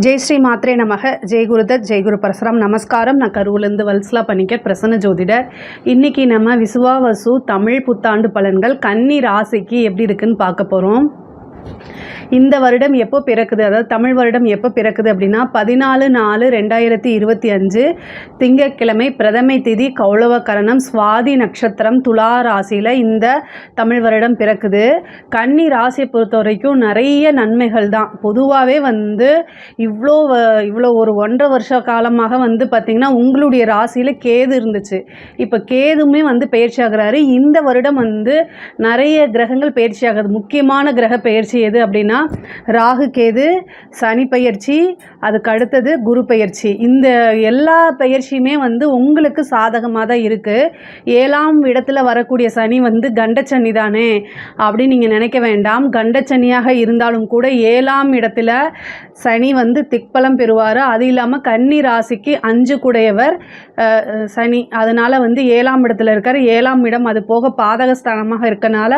जय श्री मात्रे नमः जय गुरुदत्त जय गुरु परशुराम नमस्कार நான் கரூர்லேருந்து வல்சலா பணிக்கர் பிரசன்ன ஜோதிடர். இன்றைக்கி நம்ம விசுவாவசு தமிழ் புத்தாண்டு பலன்கள் கன்னி ராசிக்கு எப்படி இருக்குன்னு பார்க்க போகிறோம். இந்த வருடம் எப்போ பிறக்குது, அதாவது தமிழ் வருடம் எப்போ பிறக்குது அப்படின்னா 14/4/2025 திங்கட்கிழமை பிரதமை திதி கௌளவ கரணம் சுவாதி நட்சத்திரம் துலா ராசியில் இந்த தமிழ் வருடம் பிறக்குது. கன்னி ராசியை பொறுத்த வரைக்கும் நிறைய நன்மைகள் தான். பொதுவாகவே இவ்வளோ ஒரு 1.5 வருஷ காலமாக பார்த்திங்கன்னா உங்களுடைய ராசியில் கேது இருந்துச்சு. இப்போ கேதுமே பயிற்சி ஆகிறாரு. இந்த வருடம் நிறைய கிரகங்கள் பயிற்சி ஆகுது. முக்கியமான கிரக பயிற்சி எது அப்படின்னா ராகு கேது, சனி பயிற்சி, அதுக்கு அடுத்தது குரு பயிற்சி. இந்த எல்லா பயிற்சியுமே உங்களுக்கு சாதகமாக தான் இருக்குது. 7ஆம் இடத்துல வரக்கூடிய சனி கண்டச்சனி தானே அப்படின்னு நீங்கள் நினைக்க வேண்டாம். கண்டச்சனியாக இருந்தாலும் கூட 7ஆம் இடத்துல சனி திக்பலம் பெறுவார். அது இல்லாமல் கன்னி ராசிக்கு 5 கூடையவர் சனி. அதனால் 7ஆம் இடத்துல இருக்கார். 7ஆம் இடம் அது போக பாதகஸ்தானமாக இருக்கனால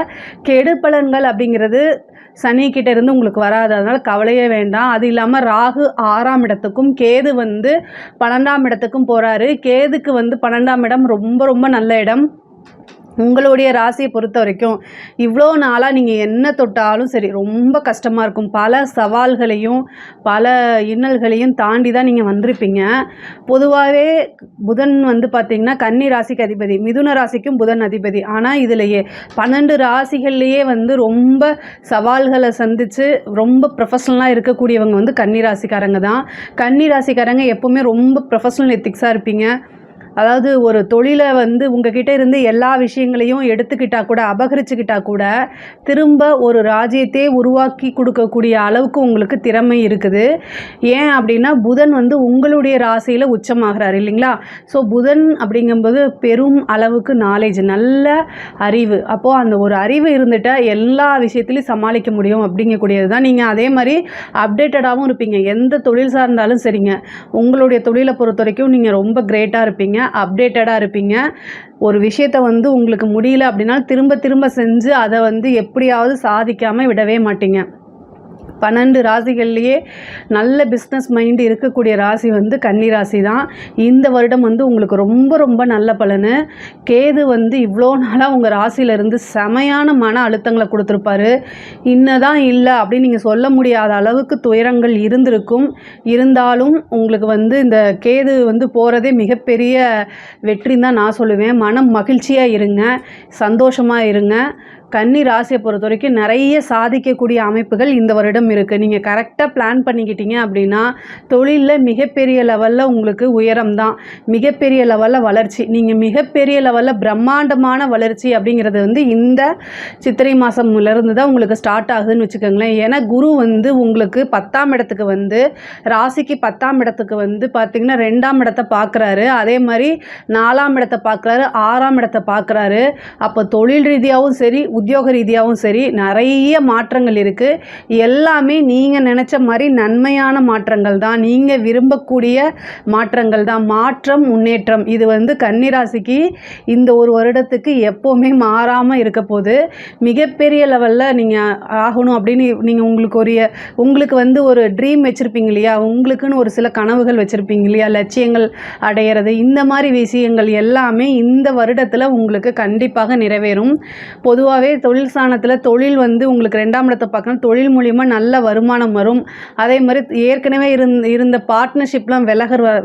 கெடு பலன்கள் அப்படிங்கிறது சனிக்கிட்ட இருந்து உங்களுக்கு வராது. அதனால் கவலையே வேண்டாம். அது இல்லாமல் ராகு 6ஆம் இடத்துக்கும் கேது 12ஆம் இடத்துக்கும் போகிறாரு. கேதுக்கு 12ஆம் இடம் ரொம்ப ரொம்ப நல்ல இடம். உங்களுடைய ராசியை பொறுத்த வரைக்கும் இவ்வளோ நாளாக நீங்கள் என்ன தொட்டாலும் சரி ரொம்ப கஷ்டமாக இருக்கும். பல சவால்களையும் பல இன்னல்களையும் தாண்டி தான் நீங்கள் வந்திருப்பீங்க. பொதுவாகவே புதன் பார்த்திங்கன்னா கன்னி ராசிக்கு அதிபதி, மிதுன ராசிக்கும் புதன் அதிபதி. ஆனால் இதிலேயே 12 ராசிகள்லேயே ரொம்ப சவால்களை சந்தித்து ரொம்ப ப்ரொஃபஷ்னலாக இருக்கக்கூடியவங்க கன்னி ராசிக்காரங்க தான். கன்னி ராசிக்காரங்க எப்போவுமே ரொம்ப ப்ரொஃபஷ்னல் எத்திக்ஸாக இருப்பீங்க. அதாவது ஒரு தொழிலை உங்ககிட்ட இருந்து எல்லா விஷயங்களையும் எடுத்துக்கிட்டால் கூட அபகரிச்சுக்கிட்டால் கூட திரும்ப ஒரு ராஜ்யத்தையே உருவாக்கி கொடுக்கக்கூடிய அளவுக்கு உங்களுக்கு திறமை இருக்குது. ஏன் அப்படின்னா புதன் உங்களுடைய ராசியில் உச்சமாகிறார் இல்லைங்களா. ஸோ புதன் அப்படிங்கும்போது பெரும் அளவுக்கு நாலேஜ், நல்ல அறிவு. அப்போது அந்த ஒரு அறிவு இருந்துட்டால் எல்லா விஷயத்துலையும் சமாளிக்க முடியும் அப்படிங்கக்கூடியது தான். நீங்கள் அதே மாதிரி அப்டேட்டடாகவும் இருப்பீங்க. எந்த தொழில் சார்ந்தாலும் சரிங்க, உங்களுடைய தொழிலை பொறுத்த வரைக்கும் நீங்கள் ரொம்ப கிரேட்டாக இருப்பீங்க, அப்டேட்டடாக இருப்பீங்க. ஒரு விஷயத்தை உங்களுக்கு முடியல அப்படின்னா திரும்ப திரும்ப செஞ்சு அதை எப்படியாவது சாதிக்காமல் விடவே மாட்டீங்க. 12 ராசிகள்லேயே நல்ல பிஸ்னஸ் மைண்டு இருக்கக்கூடிய ராசி கன்னி ராசி தான். இந்த வருடம் உங்களுக்கு ரொம்ப ரொம்ப நல்ல பலனு. கேது இவ்வளோ நாளாக உங்கள் ராசியிலேருந்து செமையான மன அழுத்தங்களை கொடுத்துருப்பாரு. இன்னதான் இல்லை அப்படின்னு நீங்கள் சொல்ல முடியாத அளவுக்கு துயரங்கள் இருந்திருக்கும். இருந்தாலும் உங்களுக்கு இந்த கேது போகிறதே மிகப்பெரிய வெற்றின்னு தான் நான் சொல்லுவேன். மனம் மகிழ்ச்சியாக இருங்க, சந்தோஷமாக இருங்க. கன்னி ராசியை பொறுத்த வரைக்கும் நிறைய சாதிக்கக்கூடிய அமைப்புகள் இந்த வருடம் இருக்குது. நீங்கள் கரெக்டாக பிளான் பண்ணிக்கிட்டீங்க அப்படின்னா தொழிலில் மிகப்பெரிய லெவலில் உங்களுக்கு உயரம் தான், மிகப்பெரிய லெவலில் வளர்ச்சி. நீங்கள் மிகப்பெரிய லெவலில் பிரம்மாண்டமான வளர்ச்சி அப்படிங்கிறது இந்த சித்திரை மாதம்லேருந்து தான் உங்களுக்கு ஸ்டார்ட் ஆகுதுன்னு வச்சுக்கோங்களேன். ஏன்னா குரு உங்களுக்கு 10ஆம் இடத்துக்கு ராசிக்கு 10ஆம் இடத்துக்கு பார்த்திங்கன்னா 2ஆம் இடத்தை பார்க்குறாரு. அதே மாதிரி 4ஆம் இடத்தை பார்க்குறாரு, 6ஆம் இடத்தை பார்க்குறாரு. அப்போ தொழில் ரீதியாகவும் சரி உத்தியோக ரீதியாகவும் சரி நிறைய மாற்றங்கள் இருக்குது. எல்லாமே நீங்கள் நினச்ச மாதிரி நன்மையான மாற்றங்கள் தான், நீங்கள் விரும்பக்கூடிய மாற்றங்கள் தான். மாற்றம், முன்னேற்றம் இது கன்னிராசிக்கு இந்த ஒரு வருடத்துக்கு எப்போவுமே மாறாமல் இருக்க போது. மிகப்பெரிய லெவலில் நீங்கள் ஆகணும் அப்படின்னு நீங்கள் உங்களுக்கு ஒரு ட்ரீம் வச்சுருப்பீங்க இல்லையா, உங்களுக்குன்னு ஒரு சில கனவுகள் வச்சுருப்பீங்க இல்லையா, லட்சியங்கள் அடையிறது, இந்த மாதிரி விஷயங்கள் எல்லாமே இந்த வருடத்தில் உங்களுக்கு கண்டிப்பாக நிறைவேறும். பொதுவாகவே தொழில் ஸ்தானத்தில் தொழில் உங்களுக்கு 2ஆம் இடத்தை பார்க்கணும். தொழில் மூலிமா நல்ல வருமானம் வரும். அதே மாதிரி ஏற்கனவே இருந்த பார்ட்னர்ஷிப்லாம்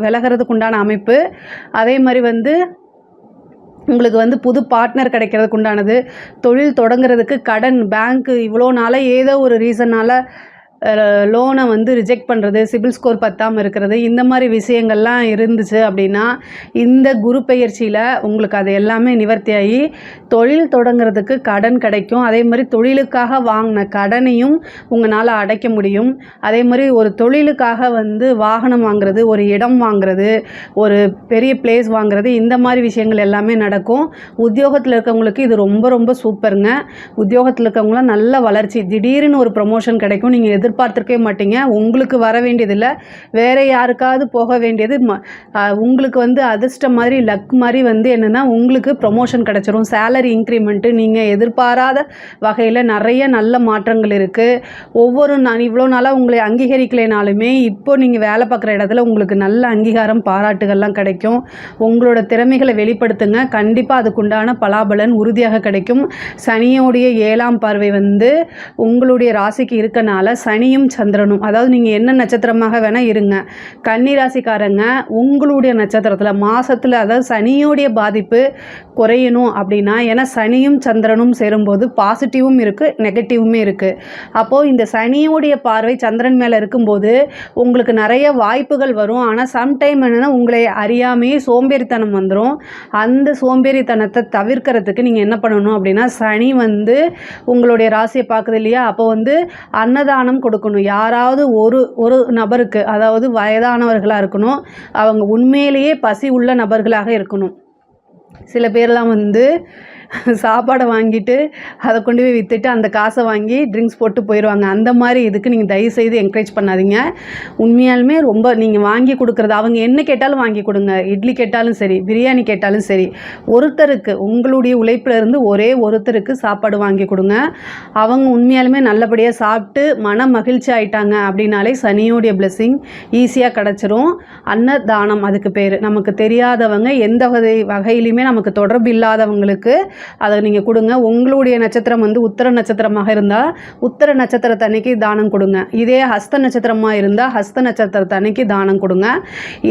விலகிறதுக்கு உண்டான அமைப்பு. அதே மாதிரி உங்களுக்கு புது பார்ட்னர் கிடைக்கிறதுக்கு உண்டானது. தொழில் தொடங்குறதுக்கு கடன், பேங்க்கு இவ்வளோ நாளாக ஏதோ ஒரு ரீசனால் லோனை ரிஜெக்ட் பண்ணுறது, சிபில் ஸ்கோர் பத்தாமல் இருக்கிறது, இந்த மாதிரி விஷயங்கள்லாம் இருந்துச்சு அப்படின்னா இந்த குரு பயிற்சியில் உங்களுக்கு அது எல்லாமே நிவர்த்தியாகி தொழில் தொடங்குறதுக்கு கடன் கிடைக்கும். அதே மாதிரி தொழிலுக்காக வாங்கின கடனையும் உங்களால் அடைக்க முடியும். அதே மாதிரி ஒரு தொழிலுக்காக வாகனம் வாங்குறது, ஒரு இடம் வாங்குறது, ஒரு பெரிய பிளேஸ் வாங்குறது, இந்த மாதிரி விஷயங்கள் எல்லாமே நடக்கும். உத்தியோகத்தில் இருக்கவங்களுக்கு இது ரொம்ப ரொம்ப சூப்பருங்க. உத்தியோகத்தில் இருக்கவங்களாம் நல்ல வளர்ச்சி, திடீர்னு ஒரு ப்ரொமோஷன் கிடைக்கும். நீங்கள் எதிர்பார்த்துருக்கவே மாட்டீங்க. உங்களுக்கு வர வேண்டியதில்லை, வேறு யாருக்காவது போக வேண்டியது உங்களுக்கு வந்து அதிர்ஷ்டம் மாதிரி லக் மாதிரி வந்து என்னென்னா உங்களுக்கு ப்ரொமோஷன் கிடச்சிரும். சேலரி இன்க்ரிமெண்ட்டு நீங்கள் எதிர்பாராத வகையில் நிறைய நல்ல மாற்றங்கள் இருக்குது. நான் இவ்வளோ நாளாக உங்களை அங்கீகரிக்கலைனாலுமே இப்போ நீங்கள் வேலை பார்க்குற இடத்துல உங்களுக்கு நல்ல அங்கீகாரம் பாராட்டுகள்லாம் கிடைக்கும். உங்களோட திறமைகளை வெளிப்படுத்துங்க, கண்டிப்பாக அதுக்குண்டான பலாபலன் உறுதியாக கிடைக்கும். சனியோடைய 7ஆம் பார்வை வந்து உங்களுடைய ராசிக்கு இருக்கனால சனியும் சந்திரனும், அதாவது நீங்கள் என்ன நட்சத்திரமாக வேணால் இருங்க, கன்னி ராசிக்காரங்க உங்களுடைய நட்சத்திரத்தில் மாதத்தில், அதாவது சனியோடைய பாதிப்பு குறையணும் அப்படின்னா, ஏன்னா சனியும் சந்திரனும் சேரும்போது பாசிட்டிவும் இருக்குது நெகட்டிவுமே இருக்குது. அப்போது இந்த சனியோடைய பார்வை சந்திரன் மேலே இருக்கும்போது உங்களுக்கு நிறைய வாய்ப்புகள் வரும். ஆனால் சம்டைம் என்னென்னா உங்களை அறியாமையே சோம்பேறித்தனம் வந்துடும். அந்த சோம்பேறித்தனத்தை தவிர்க்கிறதுக்கு நீங்கள் என்ன பண்ணணும் அப்படின்னா, சனி வந்து உங்களுடைய ராசியை பார்க்குது இல்லையா, அப்போ வந்து அன்னதானம் கொடுக்கணும். யாராவது ஒரு நபருக்கு, அதாவது வயதானவர்களாக இருக்கணும், அவங்க உண்மையிலேயே பசி உள்ள நபர்களாக இருக்கணும். சில பேர்லாம் வந்து சாப்பாடை வாங்கிட்டு அதை கொண்டு போய் விற்றுட்டு அந்த காசை வாங்கி ட்ரிங்க்ஸ் போட்டு போயிடுவாங்க. அந்த மாதிரி இதுக்கு நீங்கள் தயவுசெய்து என்கரேஜ் பண்ணாதீங்க. உண்மையாலுமே ரொம்ப நீங்கள் வாங்கி கொடுக்குறது, அவங்க என்ன கேட்டாலும் வாங்கி கொடுங்க. இட்லி கேட்டாலும் சரி, பிரியாணி கேட்டாலும் சரி, ஒருத்தருக்கு உங்களுடைய உழைப்பில் இருந்து ஒரே ஒருத்தருக்கு சாப்பாடு வாங்கி கொடுங்க. அவங்க உண்மையாலுமே நல்லபடியாக சாப்பிட்டு மன மகிழ்ச்சி ஆயிட்டாங்க அப்படின்னாலே சனியோடைய பிளெஸ்ஸிங் ஈஸியாக கிடச்சிரும். அன்னதானம் அதுக்கு பேர். நமக்கு தெரியாதவங்க, எந்த வகையிலையுமே நமக்கு தொடர்பு இல்லாதவங்களுக்கு அதை நீங்கள் கொடுங்க. உங்களுடைய நட்சத்திரம் வந்து உத்தர நட்சத்திரமாக இருந்தால் உத்தர நட்சத்திரத்தன்னைக்கு தானம் கொடுங்க. இதே ஹஸ்த நட்சத்திரமாக இருந்தால் ஹஸ்த நட்சத்திரத்தன்னைக்கு தானம் கொடுங்க.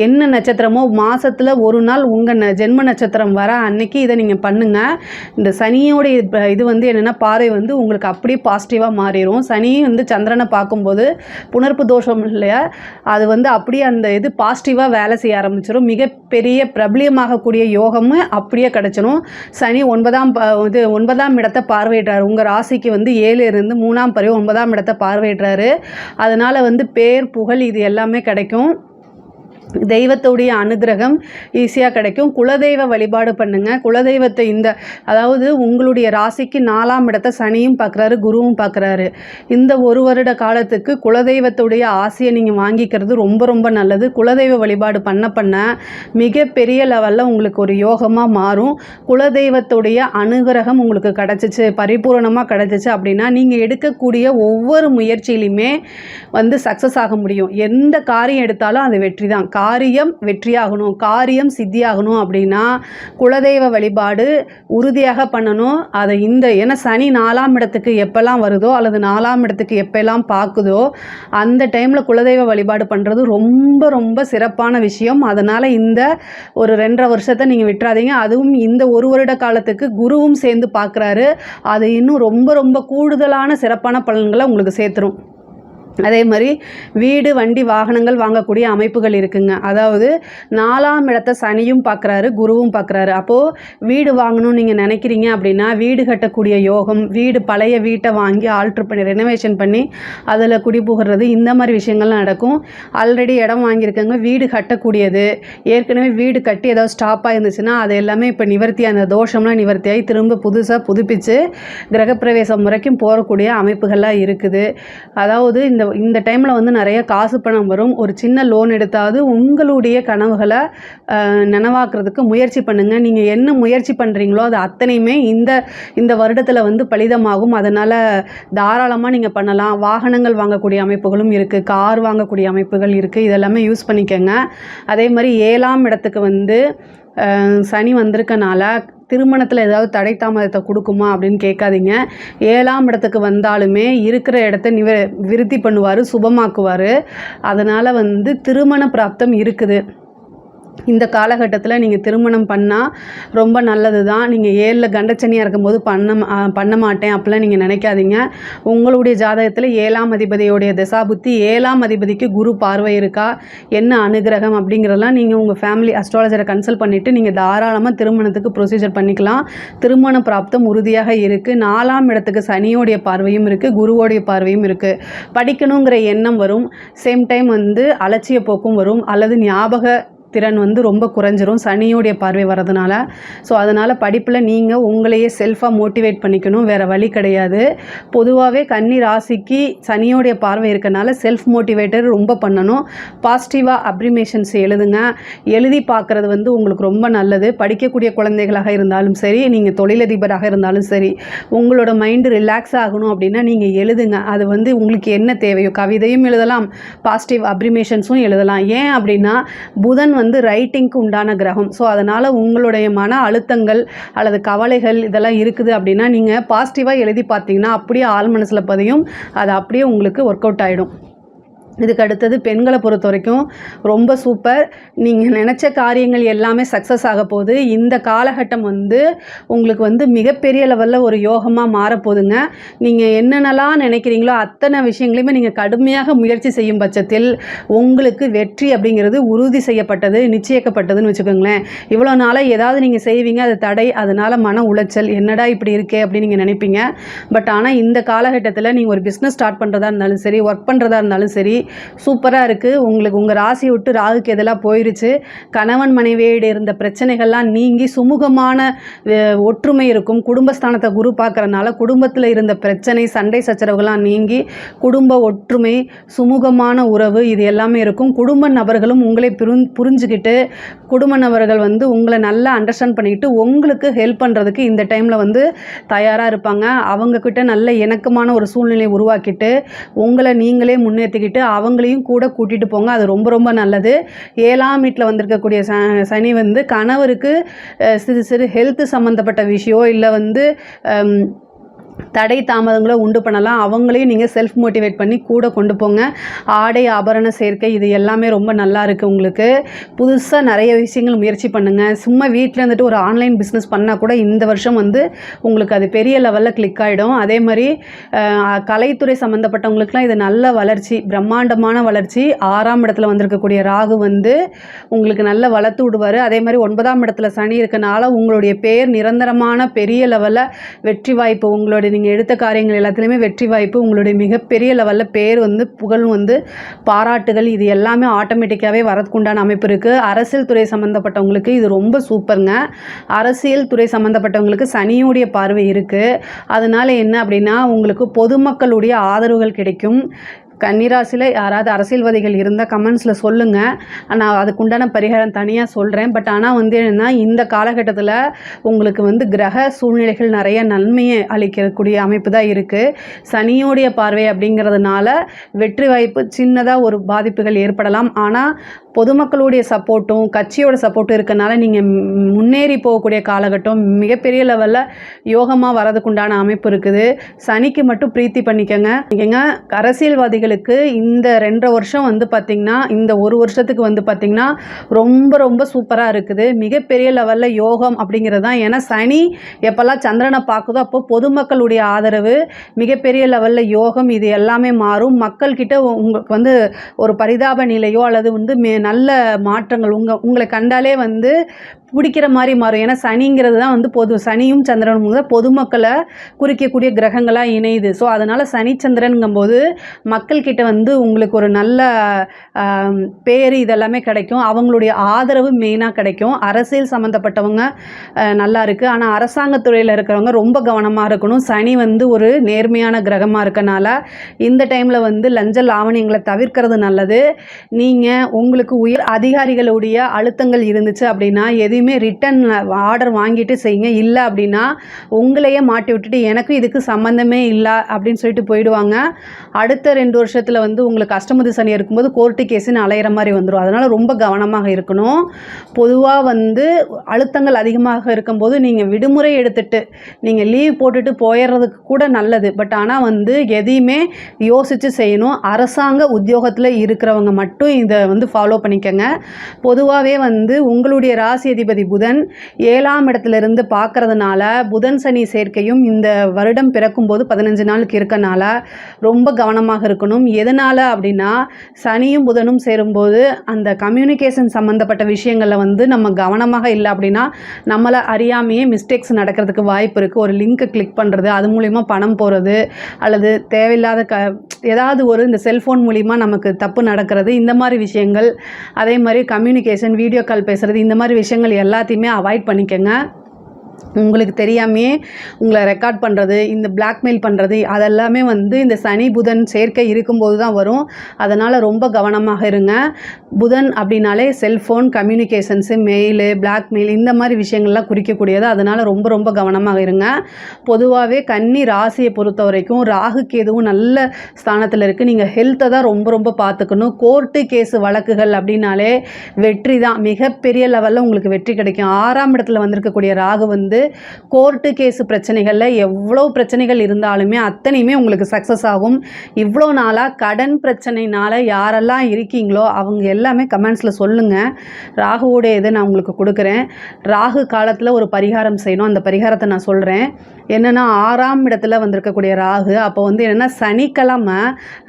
என்ன நட்சத்திரமோ மாதத்தில் ஒரு நாள் உங்கள் ஜென்ம நட்சத்திரம் வர அன்னைக்கு இதை நீங்கள் பண்ணுங்கள். இந்த சனியோடைய இது வந்து என்னென்னா பார்வை வந்து உங்களுக்கு அப்படியே பாசிட்டிவாக மாறிடும். சனி வந்து சந்திரனை பார்க்கும்போது புணர்ப்பு தோஷம் இல்லையா, அது வந்து அப்படியே அந்த இது பாசிட்டிவாக வேலை செய்ய ஆரம்பிச்சிடும். மிகப்பெரிய பிரபலியமாகக்கூடிய யோகமும் அப்படியே கிடச்சிடும். சனி 9ஆம் இடத்தை பார்வையிடுறாரு. உங்கள் ராசிக்கு வந்து 7 இருந்து 3ஆம் பறவை 9ஆம் இடத்தை பார்வையிடுறாரு. அதனால் வந்து பேர் புகழ் இது எல்லாமே கிடைக்கும். தெய்வத்துடைய அனுகிரகம் ஈஸியாக கிடைக்கும். குலதெய்வ வழிபாடு பண்ணுங்கள். குலதெய்வத்தை அதாவது உங்களுடைய ராசிக்கு 4ஆம் இடத்தை சனியும் பார்க்குறாரு, குருவும் பார்க்குறாரு. இந்த ஒரு வருட காலத்துக்கு குலதெய்வத்துடைய ஆசையை நீங்கள் வாங்கிக்கிறது ரொம்ப ரொம்ப நல்லது. குலதெய்வ வழிபாடு பண்ண மிகப்பெரிய லெவலில் உங்களுக்கு ஒரு யோகமாக மாறும். குலதெய்வத்துடைய அனுகிரகம் உங்களுக்கு கிடச்சிச்சு, பரிபூரணமாக கிடச்சிச்சு அப்படின்னா நீங்கள் எடுக்கக்கூடிய ஒவ்வொரு முயற்சியிலையுமே வந்து சக்ஸஸ் ஆக முடியும். எந்த காரியம் எடுத்தாலும் அது வெற்றி தான். காரியம் வெற்றியாகணும், காரியம் சித்தியாகணும் அப்படின்னா குலதெய்வ வழிபாடு உறுதியாக பண்ணணும். அதை ஏன்னா சனி 4ஆம் இடத்துக்கு எப்போல்லாம் வருதோ அல்லது 4ஆம் இடத்துக்கு எப்போல்லாம் பார்க்குதோ அந்த டைமில் குலதெய்வ வழிபாடு பண்ணுறது ரொம்ப ரொம்ப சிறப்பான விஷயம். அதனால் இந்த ஒரு 2.5 வருஷத்தை நீங்கள் விட்டுறாதீங்க. அதுவும் இந்த ஒரு வருட காலத்துக்கு குருவும் சேர்ந்து பார்க்குறாரு. அது இன்னும் ரொம்ப ரொம்ப கூடுதலான சிறப்பான பலன்களை உங்களுக்கு சேர்த்துரும். அதே மாதிரி வீடு வண்டி வாகனங்கள் வாங்கக்கூடிய அமைப்புகள் இருக்குங்க. அதாவது 4ஆம் இடத்தை சனியும் பார்க்குறாரு, குருவும் பார்க்குறாரு. அப்போது வீடு வாங்கணும்னு நீங்கள் நினைக்கிறீங்க அப்படின்னா வீடு கட்டக்கூடிய யோகம், வீடு பழைய வீட்டை வாங்கி ஆல்ட்ரு பண்ணி ரெனோவேஷன் பண்ணி அதில் குடிபுகிறது, இந்த மாதிரி விஷயங்கள்லாம் நடக்கும். ஆல்ரெடி இடம் வாங்கியிருக்கவங்க வீடு கட்டக்கூடியது, ஏற்கனவே வீடு கட்டி ஏதாவது ஸ்டாப்பாக இருந்துச்சுன்னா அது எல்லாமே இப்போ நிவர்த்தி, அந்த தோஷம்லாம் நிவர்த்தியாகி திரும்ப புதுசாக புதுப்பித்து கிரகப்பிரவேசம் வரைக்கும் போகக்கூடிய அமைப்புகள்லாம் இருக்குது. அதாவது இந்த டைமில் வந்து நிறைய காசு பணம் வரும். ஒரு சின்ன லோன் எடுத்தாவது உங்களுடைய கனவுகளை நனவாக்குறதுக்கு முயற்சி பண்ணுங்கள். நீங்கள் என்ன முயற்சி பண்ணுறீங்களோ அது அத்தனையுமே இந்த வருடத்தில் வந்து பலிதமாகும். அதனால் தாராளமாக நீங்கள் பண்ணலாம். வாகனங்கள் வாங்கக்கூடிய அமைப்புகளும் இருக்குது, கார் வாங்கக்கூடிய அமைப்புகள் இருக்குது. இதெல்லாமே யூஸ் பண்ணிக்கோங்க. அதே மாதிரி 7ஆம் இடத்துக்கு வந்து சனி வந்திருக்கனால திருமணத்தில் ஏதாவது தடை தாமதத்தை கொடுக்குமா அப்படின்னு கேட்காதீங்க. 7ஆம் இடத்துக்கு வந்தாலுமே இருக்கிற இடத்த விருத்தி பண்ணுவார், சுபமாக்குவார். அதனால் வந்து திருமண பிராப்தம் இருக்குது. இந்த காலகட்டத்தில் நீங்கள் திருமணம் பண்ணால் ரொம்ப நல்லது தான். நீங்கள் 7ல் கண்டச்சனியாக இருக்கும்போது பண்ண மாட்டேன் அப்படிலாம் நீங்கள் நினைக்காதீங்க. உங்களுடைய ஜாதகத்தில் 7ஆம் அதிபதியோடைய தசாபுத்தி, 7ஆம் அதிபதிக்கு குரு பார்வை இருக்கா, என்ன அனுகிரகம் அப்படிங்கிறதெல்லாம் நீங்கள் உங்கள் ஃபேமிலி அஸ்ட்ராலஜரை கன்சல்ட் பண்ணிவிட்டு நீங்கள் தாராளமாக திருமணத்துக்கு ப்ரொசீஜர் பண்ணிக்கலாம். திருமண பிராப்தம் உறுதியாக இருக்குது. 4ஆம் இடத்துக்கு சனியோடைய பார்வையும் இருக்குது, குருவோடைய பார்வையும் இருக்குது. படிக்கணுங்கிற எண்ணம் வரும். சேம் டைம் வந்து அலட்சிய போக்கும் வரும், அல்லது ஞாபக திறன் வந்து ரொம்ப குறைஞ்சிரும் சனியோடைய பார்வை வர்றதுனால. ஸோ அதனால் படிப்பில் நீங்கள் உங்களையே செல்ஃபாக மோட்டிவேட் பண்ணிக்கணும், வேறு வழி கிடையாது. பொதுவாகவே கன்னி ராசிக்கு சனியோடைய பார்வை இருக்கனால செல்ஃப் மோட்டிவேட்டர் ரொம்ப பண்ணணும். பாசிட்டிவாக அப்ரிமேஷன்ஸ் எழுதுங்க. எழுதி பார்க்குறது வந்து உங்களுக்கு ரொம்ப நல்லது. படிக்கக்கூடிய குழந்தைகளாக இருந்தாலும் சரி, நீங்கள் தொழிலதிபராக இருந்தாலும் சரி, உங்களோட மைண்டு ரிலாக்ஸ் ஆகணும் அப்படின்னா நீங்கள் எழுதுங்க. அது வந்து உங்களுக்கு என்ன தேவையோ கவிதையும் எழுதலாம், பாசிட்டிவ் அப்ரிமேஷன்ஸும் எழுதலாம். ஏன் அப்படின்னா புதன் வந்து ரைட்டிங்க்கு உண்டான கிரகம். ஸோ அதனால் உங்களுடைய மன அழுத்தங்கள் அல்லது கவலைகள் இதெல்லாம் இருக்குது அப்படின்னா நீங்கள் பாசிட்டிவாக எழுதி பார்த்தீங்கன்னா அப்படியே ஆழ் மனசில் பதியும், அது அப்படியே உங்களுக்கு ஒர்க் அவுட் ஆகிடும். இதுக்கு அடுத்தது பெண்களை பொறுத்த வரைக்கும் ரொம்ப சூப்பர். நீங்கள் நினச்ச காரியங்கள் எல்லாமே சக்ஸஸ் ஆக போகுது. இந்த காலகட்டம் வந்து உங்களுக்கு வந்து மிகப்பெரிய லெவலில் ஒரு யோகமாக மாறப்போகுதுங்க. நீங்கள் என்னென்னலாம் நினைக்கிறீங்களோ அத்தனை விஷயங்களையுமே நீங்கள் கடுமையாக முயற்சி செய்யும் பட்சத்தில் உங்களுக்கு வெற்றி அப்படிங்கிறது உறுதி செய்யப்பட்டது, நிச்சயிக்கப்பட்டதுன்னு வச்சுக்கோங்களேன். இவ்வளோ நாளாக ஏதாவது நீங்கள் செய்வீங்க, அது தடை, அதனால் மன உளைச்சல், என்னடா இப்படி இருக்கே அப்படின்னு நீங்கள் நினைப்பீங்க. பட் ஆனால் இந்த காலகட்டத்தில் நீங்கள் ஒரு பிஸ்னஸ் ஸ்டார்ட் பண்ணுறதா இருந்தாலும் சரி, ஒர்க் பண்ணுறதா இருந்தாலும் சரி, சூப்பராக இருக்குது. உங்களுக்கு உங்கள் ராசியை விட்டு ராகுக்கு எதெல்லாம் போயிருச்சு. கணவன் மனைவியோடு இருந்த பிரச்சனைகள்லாம் நீங்கி சுமூகமான ஒற்றுமை இருக்கும். குடும்பஸ்தானத்தை குரு பார்க்குறனால குடும்பத்தில் இருந்த பிரச்சனை, சண்டை சச்சரவுகள்லாம் நீங்கி குடும்ப ஒற்றுமை, சுமூகமான உறவு இது எல்லாமே இருக்கும். குடும்ப நபர்களும் உங்களை புரிஞ்சுக்கிட்டு குடும்ப நபர்கள் வந்து உங்களை நல்லா அண்டர்ஸ்டாண்ட் பண்ணிக்கிட்டு உங்களுக்கு ஹெல்ப் பண்ணுறதுக்கு இந்த டைமில் வந்து தயாராக இருப்பாங்க. அவங்கக்கிட்ட நல்ல இணக்கமான ஒரு சூழ்நிலையை உருவாக்கிட்டு உங்களை நீங்களே முன்னேற்றிக்கிட்டு அவங்களையும் கூட கூட்டிகிட்டு போங்க. அது ரொம்ப ரொம்ப நல்லது. 7ஆம் வீட்டில் வந்திருக்கக்கூடிய சனி வந்து கணவருக்கு சிறு சிறு ஹெல்த் சம்மந்தப்பட்ட விஷயம் இல்லை வந்து தடை தாமதங்களை உண்டு பண்ணலாம். அவங்களையும் நீங்கள் செல்ஃப் மோட்டிவேட் பண்ணி கூட கொண்டு போங்க. ஆடை ஆபரண சேர்க்கை இது எல்லாமே ரொம்ப நல்லா இருக்குது. உங்களுக்கு புதுசாக நிறைய விஷயங்கள் முயற்சி பண்ணுங்கள். சும்மா வீட்டில் இருந்துட்டு ஒரு ஆன்லைன் பிஸ்னஸ் பண்ணால் கூட இந்த வருஷம் வந்து உங்களுக்கு அது பெரிய லெவலில் கிளிக் ஆகிடும். அதே மாதிரி கலைத்துறை சம்மந்தப்பட்டவங்களுக்குலாம் இது நல்ல வளர்ச்சி, பிரம்மாண்டமான வளர்ச்சி. 6ஆம் இடத்துல வந்திருக்கக்கூடிய ராகு வந்து உங்களுக்கு நல்ல வளர்த்து விடுவார். அதே மாதிரி 9ஆம் இடத்துல சனி இருக்கனால உங்களுடைய பேர் நிரந்தரமான பெரிய லெவலில் வெற்றி வாய்ப்பு, உங்களுடைய நீங்கள் எடுத்த காரியங்கள் எல்லாத்துலேயுமே வெற்றி வாய்ப்பு, உங்களுடைய மிகப்பெரிய லெவலில் பேர் வந்து புகழ் வந்து பாராட்டுகள் இது எல்லாமே ஆட்டோமேட்டிக்காகவே வரதுக்குண்டான அமைப்பு இருக்குது. அரசியல் துறை சம்மந்தப்பட்டவங்களுக்கு இது ரொம்ப சூப்பருங்க. அரசியல் துறை சம்மந்தப்பட்டவங்களுக்கு சனியுடைய பார்வை இருக்குது. அதனால் என்ன அப்படின்னா உங்களுக்கு பொதுமக்களுடைய ஆதரவுகள் கிடைக்கும். கன்னிராசியில் யாராவது அரசியல்வாதிகள் இருந்தால் கமெண்ட்ஸில் சொல்லுங்கள், நான் அதுக்குண்டான பரிகாரம் தனியாக சொல்கிறேன். பட் ஆனால் வந்து என்னென்னா இந்த காலகட்டத்தில் உங்களுக்கு வந்து கிரக சூழ்நிலைகள் நிறைய நன்மையை அளிக்கக்கூடிய அமைப்பு தான் இருக்குது. சனியோடைய பார்வை அப்படிங்கிறதுனால வெற்றி வாய்ப்பு சின்னதாக ஒரு பாதிப்புகள் ஏற்படலாம். ஆனால் பொதுமக்களுடைய சப்போர்ட்டும் கட்சியோட சப்போர்ட்டும் இருக்கனால நீங்கள் முன்னேறி போகக்கூடிய காலகட்டம் மிகப்பெரிய லெவலில் யோகமாக வரதுக்குண்டான அமைப்பு இருக்குது. சனிக்கு மட்டும் பிரீத்தி பண்ணிக்கோங்க. ஏங்க அரசியல்வாதிகளுக்கு இந்த 2.5 வருஷம் வந்து பார்த்திங்கன்னா, இந்த 1 வருஷத்துக்கு வந்து பார்த்திங்கன்னா ரொம்ப ரொம்ப சூப்பராக இருக்குது. மிகப்பெரிய லெவலில் யோகம் அப்படிங்கிறது தான். ஏன்னா சனி எப்போல்லாம் சந்திரனை பார்க்குதோ அப்போ பொதுமக்களுடைய ஆதரவு, மிகப்பெரிய லெவலில் யோகம் இது எல்லாமே மாறும். மக்கள்கிட்ட உங்களுக்கு வந்து ஒரு பரிதாப நிலையோ அல்லது வந்து நல்ல மாற்றங்கள் உங்களை கண்டாலே வந்து பிடிக்கிற மாதிரி மாறும். ஏன்னா சனிங்கிறது தான் வந்து சனியும் சந்திரனும் பொதுமக்களை குறிக்கக்கூடிய கிரகங்களாக இணையுது. ஸோ அதனால் சனி சந்திரனுங்கும்போது மக்கள்கிட்ட வந்து உங்களுக்கு ஒரு நல்ல பேர் இதெல்லாமே கிடைக்கும். அவங்களுடைய ஆதரவு மெயினாக கிடைக்கும். அரசியல் சம்மந்தப்பட்டவங்க நல்லா இருக்குது. ஆனால் அரசாங்கத்துறையில் இருக்கிறவங்க ரொம்ப கவனமாக இருக்கணும். சனி வந்து ஒரு நேர்மையான கிரகமாக இருக்கனால இந்த டைமில் வந்து லஞ்ச லாவணியங்களை தவிர்க்கிறது நல்லது. நீங்கள் உங்களுக்கு உயர் அதிகாரிகளுடைய அழுத்தங்கள் இருந்துச்சு அப்படின்னா எதுவுமே ரிட்டன் ஆர்டர் வாங்கிட்டு செய்யுங்க. இல்லை அப்படின்னா உங்களையே மாட்டி விட்டுட்டு எனக்கும் இதுக்கு சம்மந்தமே இல்லை அப்படின்னு சொல்லிட்டு போயிடுவாங்க. அடுத்த 2 வருஷத்தில் வந்து உங்களுக்கு அஷ்டமதி சனி இருக்கும்போது கோர்ட்டு கேஸுன்னு அலையிற மாதிரி வந்துடும். அதனால் ரொம்ப கவனமாக இருக்கணும். பொதுவாக வந்து அழுத்தங்கள் அதிகமாக இருக்கும்போது நீங்கள் விடுமுறை எடுத்துட்டு நீங்கள் லீவ் போட்டுட்டு போயிடுறதுக்கு கூட நல்லது. பட் ஆனால் வந்து எதையுமே யோசித்து செய்யணும். அரசாங்க உத்தியோகத்தில் இருக்கிறவங்க மட்டும் இதை வந்து ஃபாலோ பண்ணிக்கங்க. பொதுவாகவே வந்து உங்களுடைய ராசி அதிபதி புதன் 7ஆம் இடத்துலேருந்து பார்க்கறதுனால புதன் சனி சேர்க்கையும் இந்த வருடம் பிறக்கும்போது 15 நாளுக்கு இருக்கனால ரொம்ப கவனமாக இருக்கணும். பண்ணணும். எதனால் அப்படின்னா சனியும் புதனும் சேரும்போது அந்த கம்யூனிகேஷன் சம்மந்தப்பட்ட விஷயங்களில் வந்து நம்ம கவனமாக இல்லை அப்படின்னா நம்மளை அறியாமையே மிஸ்டேக்ஸ் நடக்கிறதுக்கு வாய்ப்பு இருக்குது. ஒரு லிங்க்கை கிளிக் பண்ணுறது, அது மூலிமா பணம் போகிறது, அல்லது தேவையில்லாத ஏதாவது இந்த செல்ஃபோன் மூலிமா நமக்கு தப்பு நடக்கிறது, இந்த மாதிரி விஷயங்கள். அதே மாதிரி கம்யூனிகேஷன், வீடியோ கால் பேசுகிறது, இந்த மாதிரி விஷயங்கள் எல்லாத்தையுமே அவாய்ட் பண்ணிக்கோங்க. உங்களுக்கு தெரியாமையே உங்களை ரெக்கார்ட் பண்ணுறது, இந்த பிளாக்மெயில் பண்ணுறது, அதெல்லாமே வந்து இந்த சனி புதன் சேர்க்கை இருக்கும்போது தான் வரும். அதனால் ரொம்ப கவனமாக இருங்க. புதன் அப்படின்னாலே செல்ஃபோன் கம்யூனிகேஷன்ஸு, மெயிலு, பிளாக்மெயில் இந்த மாதிரி விஷயங்கள்லாம் குறிக்கக்கூடியது. அதனால் ரொம்ப ரொம்ப கவனமாக இருங்க. பொதுவாகவே கன்னி ராசியை பொறுத்த வரைக்கும் ராகு கேதுவும் நல்ல ஸ்தானத்தில் இருக்குது. நீங்கள் ஹெல்த்தை தான் ரொம்ப ரொம்ப பார்த்துக்கணும். கோர்ட்டு கேஸு வழக்குகள் அப்படின்னாலே வெற்றி தான், மிகப்பெரிய லெவலில் உங்களுக்கு வெற்றி கிடைக்கும். 6ஆம் இடத்துல வந்திருக்கக்கூடிய ராகு வந்து கோர்ட்டு கேஸு பிரச்சனைகளில் எவ்வளோ பிரச்சனைகள் இருந்தாலுமே அத்தனையுமே உங்களுக்கு சக்ஸஸ் ஆகும். இவ்வளோ நாளாக கடன் பிரச்சனைனால யாரெல்லாம் இருக்கீங்களோ அவங்க எல்லாமே கமெண்ட்ஸில் சொல்லுங்கள். ராகுவோடைய இதை நான் உங்களுக்கு கொடுக்குறேன். ராகு காலத்தில் ஒரு பரிகாரம் செய்யணும். அந்த பரிகாரத்தை நான் சொல்கிறேன். என்னென்னா 6ஆம் இடத்துல வந்திருக்கக்கூடிய ராகு, அப்போ வந்து என்னென்னா சனிக்கிழமை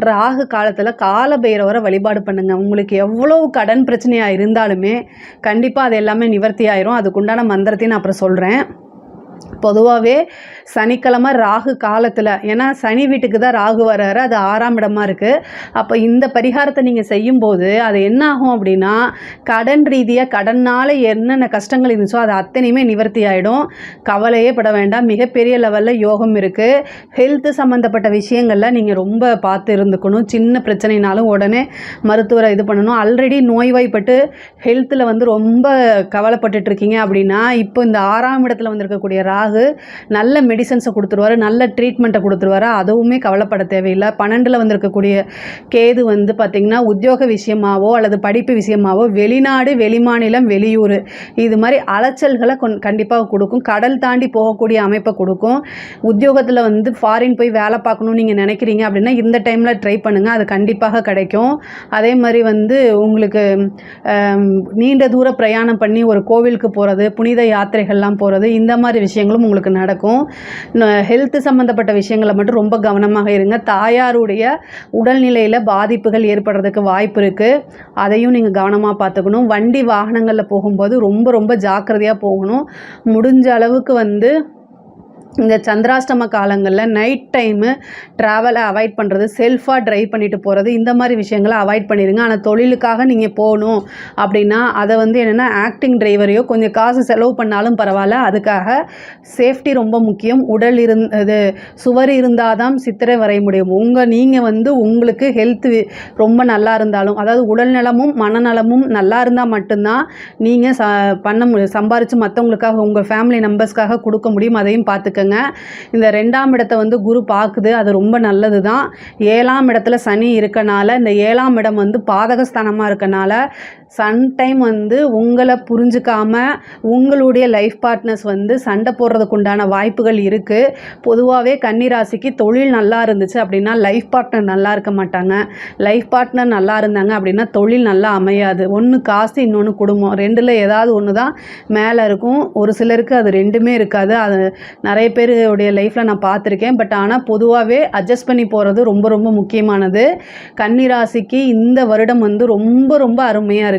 ராகு காலத்தில் காலபைரவரை வழிபாடு பண்ணுங்கள். உங்களுக்கு எவ்வளோ கடன் பிரச்சனையாக இருந்தாலுமே கண்டிப்பாக அது எல்லாமே நிவர்த்தி ஆயிரும். அதுக்குண்டான மந்திரத்தையும் நான் அப்புறம் சொல்கிறேன். பொதுவாகவே சனிக்கிழமை ராகு காலத்தில், ஏன்னா சனி வீட்டுக்கு தான் ராகு வர்றாரு, அது 6ஆம் இடமா இருக்குது. அப்போ இந்த பரிகாரத்தை நீங்கள் செய்யும்போது அது என்ன ஆகும் அப்படின்னா கடன் ரீதியாக கடனால் என்னென்ன கஷ்டங்கள் இருந்துச்சோ அது அத்தனையுமே நிவர்த்தி ஆகிடும். கவலையே பட வேண்டாம். மிகப்பெரிய லெவலில் யோகம் இருக்குது. ஹெல்த்து சம்மந்தப்பட்ட விஷயங்களில் நீங்கள் ரொம்ப பார்த்து இருந்துக்கணும். சின்ன பிரச்சனைனாலும் உடனே மருத்துவரை இது பண்ணணும். ஆல்ரெடி நோய்வாய்ப்பட்டு ஹெல்த்தில் வந்து ரொம்ப கவலைப்பட்டுட்ருக்கீங்க அப்படின்னா இப்போ இந்த 6ஆம் இடத்துல வந்திருக்கக்கூடிய ராகு நல்ல மெடிசன்ஸை கொடுத்துருவாரு, நல்ல ட்ரீட்மெண்ட்டை கொடுத்துருவாரு. அதுவுமே கவலைப்பட தேவையில்லை. 12ல் வந்திருக்கக்கூடிய கேது வந்து பார்த்திங்கன்னா உத்தியோக விஷயமாவோ அல்லது படிப்பு விஷயமாவோ வெளிநாடு, வெளிமாநிலம், வெளியூர் இது மாதிரி அலைச்சல்களை கண்டிப்பாக கொடுக்கும். கடல் தாண்டி போகக்கூடிய அமைப்பை கொடுக்கும். உத்தியோகத்தில் வந்து ஃபாரின் போய் வேலை பார்க்கணும்னு நீங்கள் நினைக்கிறீங்க அப்படின்னா இந்த டைமில் ட்ரை பண்ணுங்கள், அது கண்டிப்பாக கிடைக்கும். அதே மாதிரி வந்து உங்களுக்கு நீண்ட தூர பிரயாணம் பண்ணி ஒரு கோவிலுக்கு போகிறது, புனித யாத்திரைகள்லாம் போகிறது, இந்த மாதிரி விஷயங்களும் உங்களுக்கு நடக்கும். ஹெல்த் சம்மந்தப்பட்ட விஷயங்களை மட்டும் ரொம்ப கவனமாக இருங்க. தாயாருடைய உடல்நிலையில் பாதிப்புகள் ஏற்படுறதுக்கு வாய்ப்பு இருக்குது. அதையும் நீங்கள் கவனமாக பார்த்துக்கணும். வண்டி வாகனங்களில் போகும்போது ரொம்ப ரொம்ப ஜாக்கிரதையாக போகணும். முடிஞ்ச அளவுக்கு வந்து இந்த சந்திராஷ்டம காலங்களில் நைட் டைமு ட்ராவலை அவாய்ட் பண்ணுறது, செல்ஃபாக ட்ரைவ் பண்ணிட்டு போகிறது, இந்த மாதிரி விஷயங்களை அவாய்ட் பண்ணிடுங்க. ஆனால் தொழிலுக்காக நீங்கள் போகணும் அப்படின்னா அதை வந்து என்னென்னா ஆக்டிங் டிரைவரையோ கொஞ்சம் காசு செலவு பண்ணாலும் பரவாயில்ல, அதுக்காக சேஃப்டி ரொம்ப முக்கியம். உடல் சுவர் இருந்தால் தான் சித்திரை வரைய முடியும். நீங்கள் வந்து உங்களுக்கு ஹெல்த்து ரொம்ப நல்லா இருந்தாலும், அதாவது உடல் நலமும் மனநலமும் நல்லா இருந்தால் மட்டும்தான் நீங்கள் சம்பாரித்து மற்றவங்களுக்காக உங்கள் ஃபேமிலி மெம்பர்ஸ்க்காக கொடுக்க முடியும். அதையும் பார்த்துக்கங்க. இந்த 2ஆம் இடத்தை வந்து குரு பார்க்குது, அது ரொம்ப நல்லது தான். 7ஆம் இடத்துல சனி இருக்கனால, இந்த 7ஆம் இடம் வந்து பாதகஸ்தானமாக இருக்கனால சம்டைம் வந்து உங்களை புரிஞ்சுக்காம உங்களுடைய லைஃப் பார்ட்னர்ஸ் வந்து சண்டை போடுறதுக்கு உண்டான வாய்ப்புகள் இருக்குது. பொதுவாகவே கன்னிராசிக்கு தொழில் நல்லா இருந்துச்சு அப்படின்னா லைஃப் பார்ட்னர் நல்லா இருக்க மாட்டாங்க. லைஃப் பார்ட்னர் நல்லா இருந்தாங்க அப்படின்னா தொழில் நல்லா அமையாது. ஒன்று காசு, இன்னொன்று குடும்பம், ரெண்டில் ஏதாவது ஒன்று தான் மேலே இருக்கும். ஒரு சிலருக்கு அது ரெண்டுமே இருக்காது. அது நிறைய பேருடைய லைஃப்பில் நான் பார்த்துருக்கேன். பட் ஆனால் பொதுவாகவே அட்ஜஸ்ட் பண்ணி போகிறது ரொம்ப ரொம்ப முக்கியமானது. கன்னிராசிக்கு இந்த வருடம் வந்து ரொம்ப ரொம்ப அருமையாக இருக்குது.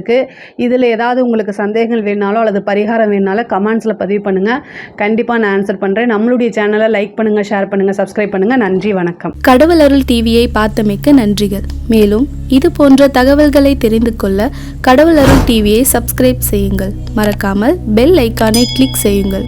இதில் ஏதாவது உங்களுக்கு சந்தேகங்கள் வேணாலோ அல்லது பரிகாரம் வேணாலும் கமெண்ட்ஸில் பதிவு பண்ணுங்கள். கண்டிப்பாக நான் ஆன்சர் பண்ணுறேன். நம்மளுடைய சேனலை லைக் பண்ணுங்கள், ஷேர் பண்ணுங்கள், சப்ஸ்கிரைப் பண்ணுங்கள். நன்றி, வணக்கம். கடவுள் அருள் டிவியை பார்த்தமைக்கு நன்றிகள். மேலும் இது போன்ற தகவல்களை தெரிந்து கொள்ள கடவுள் அருள் டிவியை சப்ஸ்கிரைப் செய்யுங்கள். மறக்காமல் பெல் ஐக்கானை கிளிக் செய்யுங்கள்.